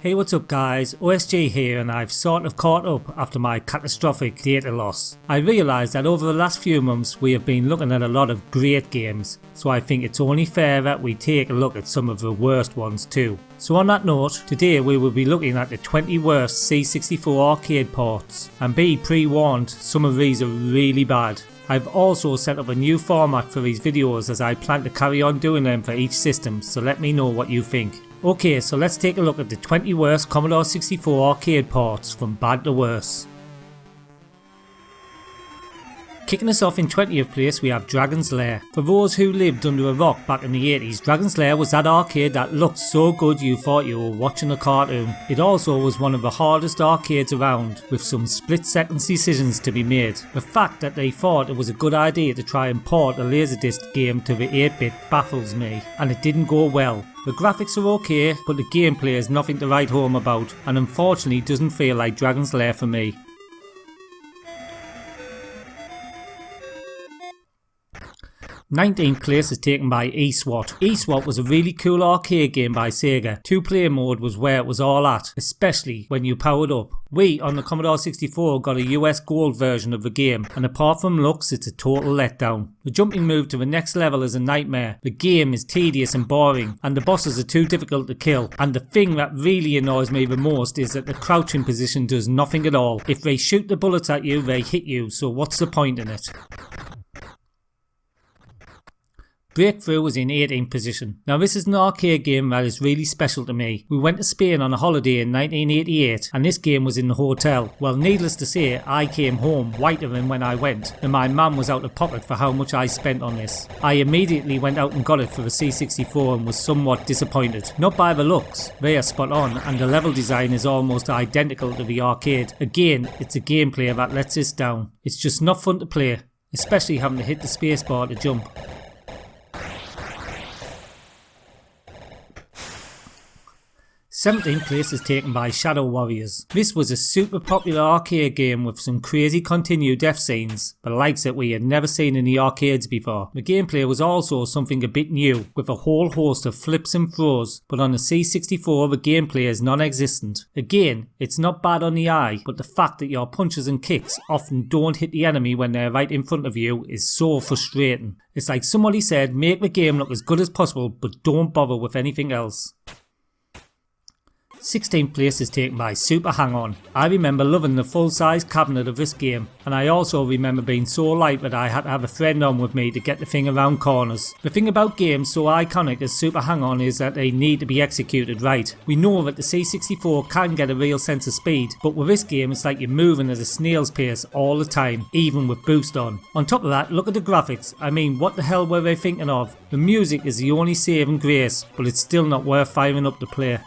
Hey, what's up guys, OSJ here, and I've sort of caught up after my catastrophic data loss. I realised that over the last few months we have been looking at a lot of great games, so I think it's only fair that we take a look at some of the worst ones too. So on that note, today we will be looking at the 20 worst C64 Arcade ports, and be pre-warned, some of these are really bad. I've also set up a new format for these videos as I plan to carry on doing them for each system, so let me know what you think. Okay, so let's take a look at the 20 worst Commodore 64 arcade ports from bad to worse. Kicking us off in 20th place we have Dragon's Lair. For those who lived under a rock back in the 80s, Dragon's Lair was that arcade that looked so good you thought you were watching a cartoon. It also was one of the hardest arcades around, with some split-second decisions to be made. The fact that they thought it was a good idea to try and port a Laserdisc game to the 8-bit baffles me, and it didn't go well. The graphics are okay, but the gameplay is nothing to write home about, and unfortunately doesn't feel like Dragon's Lair for me. 19th place is taken by Eswat. Eswat was a really cool arcade game by Sega. 2-player mode was where it was all at, especially when you powered up. We on the Commodore 64 got a US gold version of the game, and apart from looks it's a total letdown. The jumping move to the next level is a nightmare, the game is tedious and boring, and the bosses are too difficult to kill, and the thing that really annoys me the most is that the crouching position does nothing at all. If they shoot the bullets at you, they hit you, so what's the point in it? BreakThru was in 18th position. Now this is an arcade game that is really special to me. We went to Spain on a holiday in 1988 and this game was in the hotel. Well, needless to say, I came home whiter than when I went, and my mum was out of pocket for how much I spent on this. I immediately went out and got it for the C64 and was somewhat disappointed. Not by the looks, they are spot on, and the level design is almost identical to the arcade. Again, it's a gameplay that lets us down. It's just not fun to play, especially having to hit the spacebar to jump. 17th place is taken by Shadow Warriors. This was a super popular arcade game with some crazy continued death scenes, the likes that we had never seen in the arcades before. The gameplay was also something a bit new, with a whole host of flips and throws, but on the C64 the gameplay is non-existent. Again, it's not bad on the eye, but the fact that your punches and kicks often don't hit the enemy when they're right in front of you is so frustrating. It's like somebody said, make the game look as good as possible, but don't bother with anything else. 16th place is taken by Super Hang-On. I remember loving the full-size cabinet of this game, and I also remember being so light that I had to have a friend on with me to get the thing around corners. The thing about games so iconic as Super Hang-On is that they need to be executed right. We know that the C64 can get a real sense of speed, but with this game it's like you're moving at a snail's pace all the time, even with boost on. On top of that, look at the graphics. I mean, what the hell were they thinking of? The music is the only saving grace, but it's still not worth firing up to play.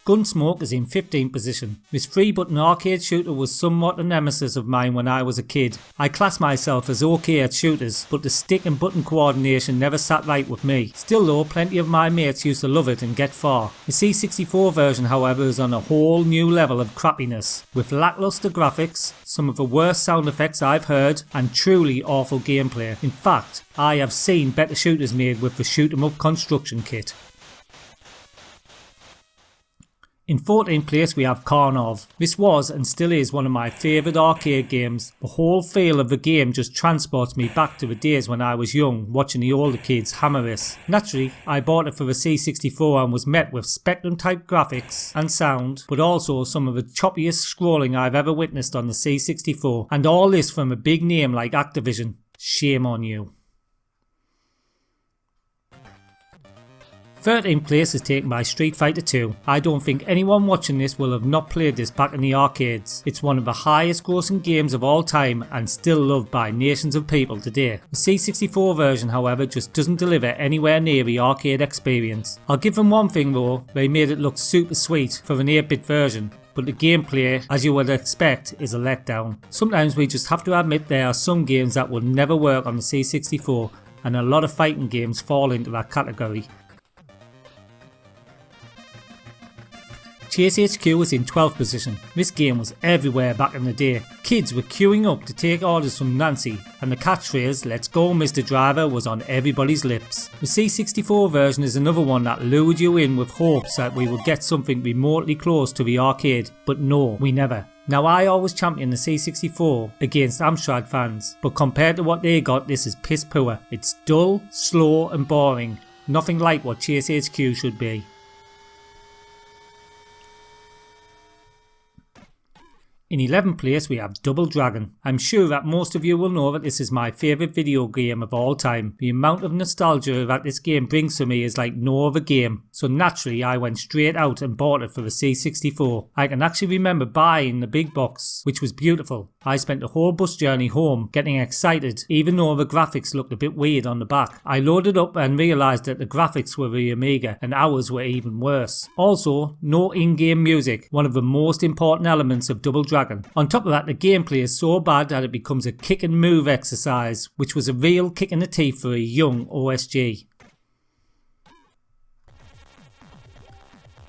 Gunsmoke is in 15th position. This 3-button arcade shooter was somewhat a nemesis of mine when I was a kid. I class myself as okay at shooters, but the stick and button coordination never sat right with me. Still though, plenty of my mates used to love it and get far. The C64 version however is on a whole new level of crappiness, with lackluster graphics, some of the worst sound effects I've heard, and truly awful gameplay. In fact, I have seen better shooters made with the shoot 'em up construction kit. In 14th place we have Karnov. This was and still is one of my favourite arcade games. The whole feel of the game just transports me back to the days when I was young, watching the older kids hammer this. Naturally, I bought it for the C64 and was met with Spectrum type graphics and sound, but also some of the choppiest scrolling I've ever witnessed on the C64. And all this from a big name like Activision. Shame on you. 13th place is taken by Street Fighter II. I don't think anyone watching this will have not played this back in the arcades. It's one of the highest grossing games of all time and still loved by nations of people today. The C64 version however just doesn't deliver anywhere near the arcade experience. I'll give them one thing though, they made it look super sweet for an 8-bit version. But the gameplay, as you would expect, is a letdown. Sometimes we just have to admit there are some games that will never work on the C64, and a lot of fighting games fall into that category. Chase HQ was in 12th position. This game was everywhere back in the day. Kids were queuing up to take orders from Nancy, and the catchphrase "Let's go Mr. Driver" was on everybody's lips. The C64 version is another one that lured you in with hopes that we would get something remotely close to the arcade, but no, we never. Now I always champion the C64 against Amstrad fans, but compared to what they got, this is piss poor. It's dull, slow and boring. Nothing like what Chase HQ should be. In 11th place we have Double Dragon. I'm sure that most of you will know that this is my favourite video game of all time. The amount of nostalgia that this game brings to me is like no other game, so naturally I went straight out and bought it for the C64. I can actually remember buying the big box, which was beautiful. I spent the whole bus journey home getting excited, even though the graphics looked a bit weird on the back. I loaded up and realised that the graphics were the Amiga and ours were even worse. Also, no in-game music, one of the most important elements of Double Dragon. On top of that, the gameplay is so bad that it becomes a kick and move exercise, which was a real kick in the teeth for a young OSG.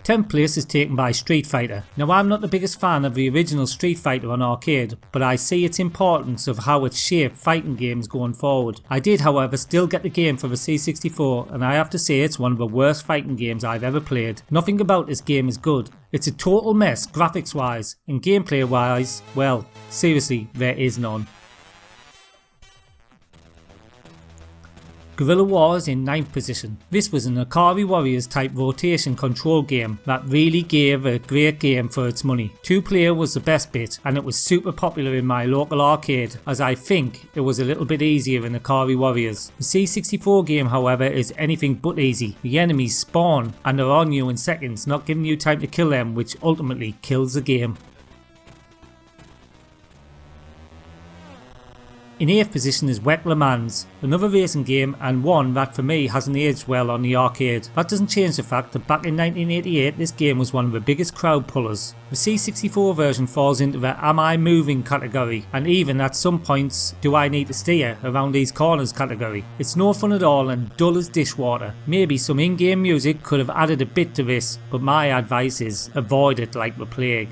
10th place is taken by Street Fighter. Now I'm not the biggest fan of the original Street Fighter on arcade, but I see its importance of how it shaped fighting games going forward. I did however still get the game for the C64, and I have to say it's one of the worst fighting games I've ever played. Nothing about this game is good. It's a total mess graphics wise, and gameplay wise, well, seriously, there is none. Guerrilla War is in 9th position. This was an Ikari Warriors type rotation control game that really gave a great game for its money. 2-player was the best bit, and it was super popular in my local arcade, as I think it was a little bit easier than Ikari Warriors. The C64 game however is anything but easy. The enemies spawn and they're on you in seconds, not giving you time to kill them, which ultimately kills the game. In 8th position is Wec Lemans, another racing game and one that for me hasn't aged well on the arcade. That doesn't change the fact that back in 1988 this game was one of the biggest crowd pullers. The C64 version falls into the am I moving category, and even at some points do I need to steer around these corners category. It's no fun at all and dull as dishwater. Maybe some in-game music could have added a bit to this, but my advice is avoid it like the plague.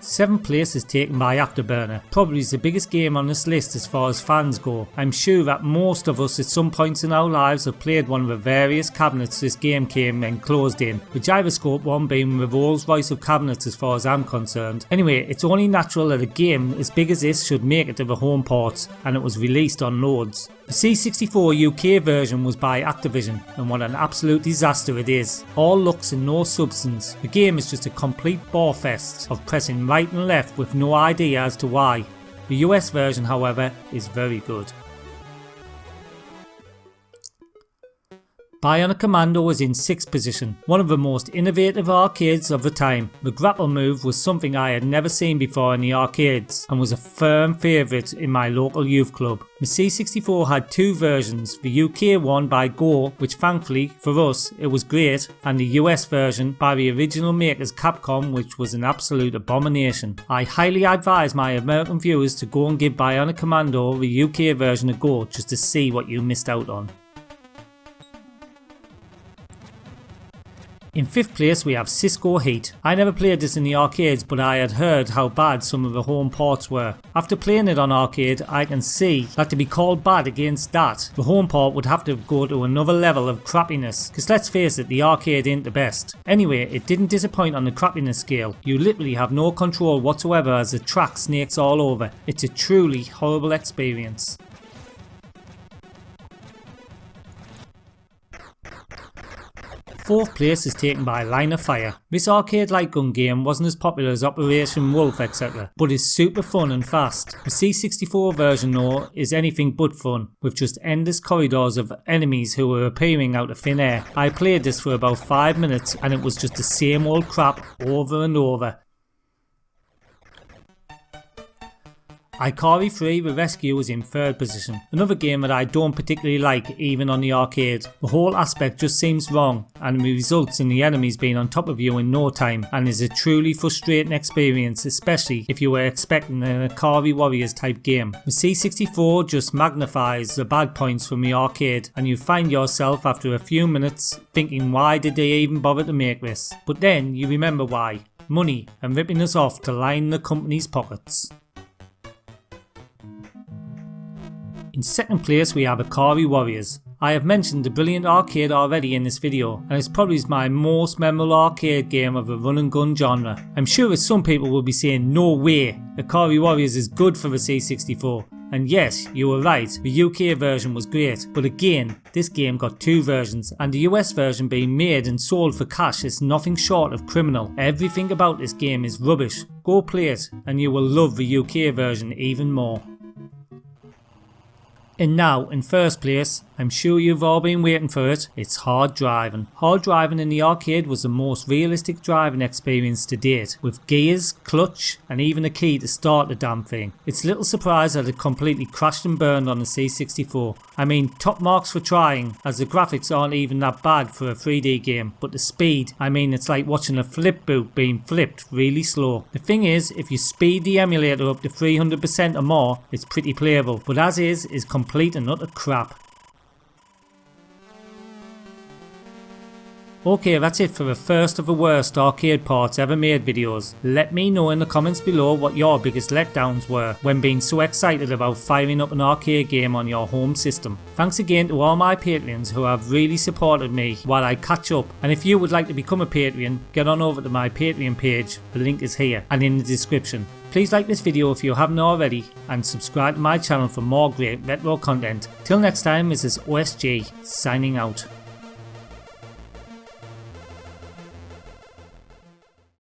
7th place is taken by Afterburner. Probably the biggest game on this list as far as fans go. I'm sure that most of us at some points in our lives have played one of the various cabinets this game came enclosed in, the gyroscope one being the Rolls Royce of cabinets as far as I'm concerned. Anyway, it's only natural that a game as big as this should make it to the home ports, and it was released on loads. The C64 UK version was by Activision, and what an absolute disaster it is. All looks and no substance. The game is just a complete bore fest of pressing right and left with no idea as to why. The US version however is very good. Bionic Commando was in 6th position, one of the most innovative arcades of the time. The grapple move was something I had never seen before in the arcades and was a firm favourite in my local youth club. The C64 had 2 versions, the UK one by Go, which thankfully for us it was great, and the US version by the original makers Capcom, which was an absolute abomination. I highly advise my American viewers to go and give Bionic Commando the UK version a go just to see what you missed out on. In 5th place we have CiscoHeat. I never played this in the arcades, but I had heard how bad some of the home ports were. After playing it on arcade, I can see that to be called bad against that, the home port would have to go to another level of crappiness, because let's face it, the arcade ain't the best. Anyway, it didn't disappoint on the crappiness scale. You literally have no control whatsoever as the track snakes all over. It's a truly horrible experience. 4th place is taken by Line of Fire. This arcade light gun game wasn't as popular as Operation Wolf etc, but is super fun and fast. The C64 version though is anything but fun, with just endless corridors of enemies who were appearing out of thin air. I played this for about 5 minutes and it was just the same old crap over and over. Ikari III The Rescue is in 3rd position, another game that I don't particularly like even on the arcade. The whole aspect just seems wrong and results in the enemies being on top of you in no time, and is a truly frustrating experience, especially if you were expecting an Ikari Warriors type game. The C64 just magnifies the bad points from the arcade, and you find yourself after a few minutes thinking, why did they even bother to make this? But then you remember why. Money, and ripping us off to line the company's pockets. In 2nd place we have Ikari Warriors. I have mentioned the brilliant arcade already in this video, and it's probably my most memorable arcade game of the run and gun genre. I'm sure that some people will be saying, no way, Ikari Warriors is good for the C64. And yes, you were right, the UK version was great, but again, this game got 2 versions, and the US version being made and sold for cash is nothing short of criminal. Everything about this game is rubbish. Go play it, and you will love the UK version even more. And now, in 1st place, I'm sure you've all been waiting for it, it's Hard Drivin. Hard Drivin in the arcade was the most realistic driving experience to date, with gears, clutch and even a key to start the damn thing. It's little surprise that it completely crashed and burned on the C64. I mean, top marks for trying, as the graphics aren't even that bad for a 3D game, but the speed, I mean, it's like watching a flip boot being flipped really slow. The thing is, if you speed the emulator up to 300% or more, it's pretty playable, but as is complete and utter crap. Okay, that's it for the first of the worst arcade parts ever made videos. Let me know in the comments below what your biggest letdowns were when being so excited about firing up an arcade game on your home system. Thanks again to all my Patreons who have really supported me while I catch up, and if you would like to become a Patreon, get on over to my Patreon page, the link is here and in the description. Please like this video if you haven't already, and subscribe to my channel for more great retro content. Till next time, this is OSG signing out.